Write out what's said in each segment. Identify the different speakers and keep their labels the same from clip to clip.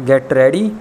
Speaker 1: get ready,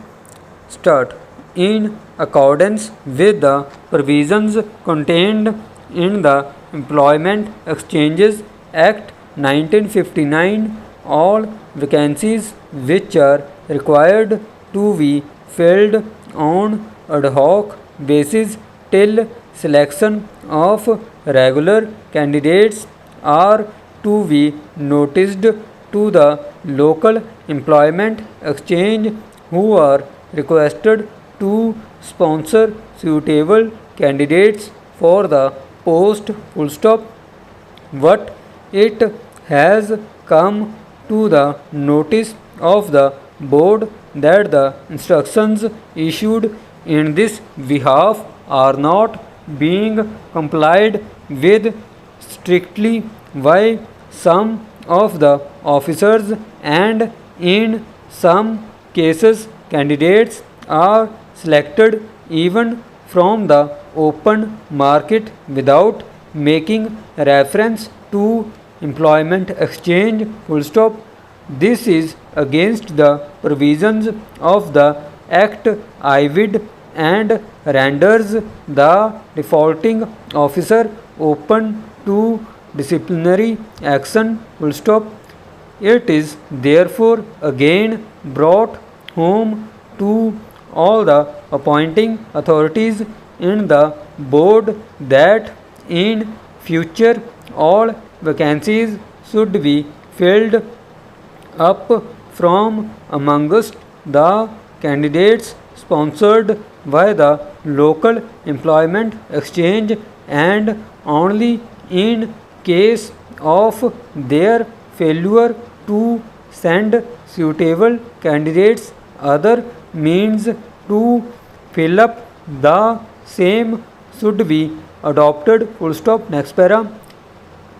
Speaker 1: start. In accordance with the provisions contained in the Employment Exchanges Act 1959, all vacancies which are required to be filled on ad hoc basis till selection of regular candidates are to be noticed to the local employment exchange who are requested to sponsor suitable candidates for the post. Full stop. But it has come to the notice of the board that the instructions issued in this behalf are not being complied with strictly by some of the officers, and in some cases candidates are selected even from the open market without making reference to employment exchange. Full stop. This is against the provisions of the Act IVID and renders the defaulting officer open to disciplinary action. Full stop. It is therefore again brought home to all the appointing authorities in the board that in future all vacancies should be filled up from amongst the candidates sponsored by the local employment exchange, and only in case of their failure to send suitable candidates other means to fill up the same should be adopted. Full stop. Next para.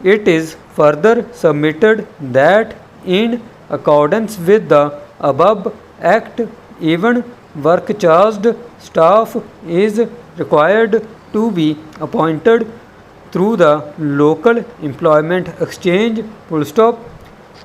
Speaker 1: It is further submitted that in accordance with the above act, even work charged staff is required to be appointed through the local employment exchange. Full stop.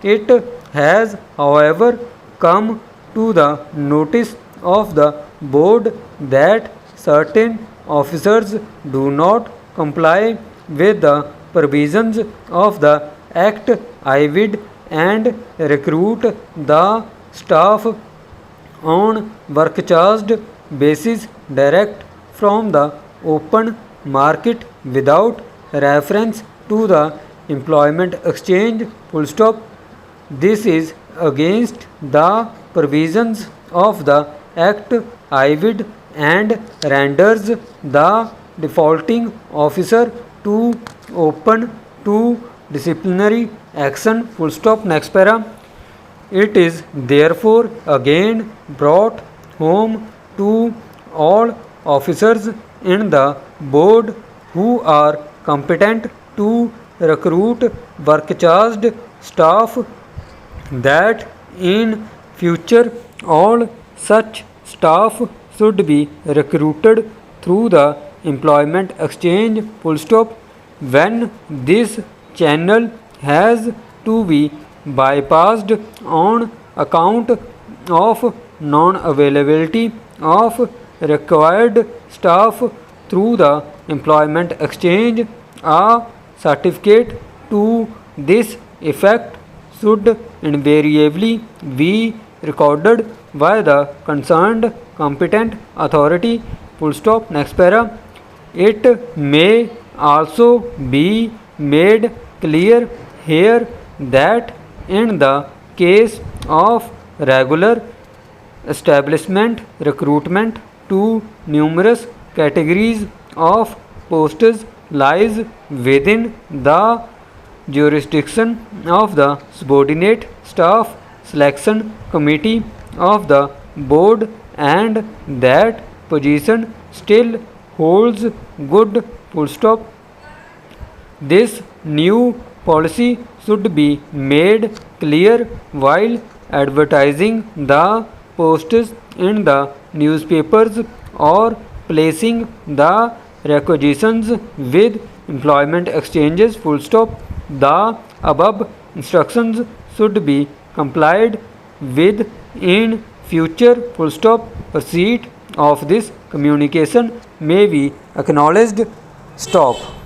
Speaker 1: It has, however, come to the notice of the board that certain officers do not comply with the provisions of the Act IVID and recruit the staff on work charged basis direct from the open market without reference to the employment exchange. Full stop. This is against the provisions of the Act IVID and renders the defaulting officer to open to disciplinary action. Full stop. Next para. It is therefore again brought home to all officers in the board who are competent to recruit work charged staff that in future all such staff should be recruited through the employment exchange. Full stop. When this channel has to be bypassed on account of non-availability of required staff through the employment exchange, a certificate to this effect should invariably be recorded by the concerned competent authority. Full stop. Next para. It may also be made clear here that in the case of regular establishment recruitment to numerous categories of posts lies within the jurisdiction of the subordinate staff selection committee of the board, and that position still holds good. Full stop. This new policy should be made clear while advertising the posts in the newspapers or placing the requisitions with employment exchanges. Full stop. The above instructions should be complied with in future full stop receipt of this communication may be acknowledged stop.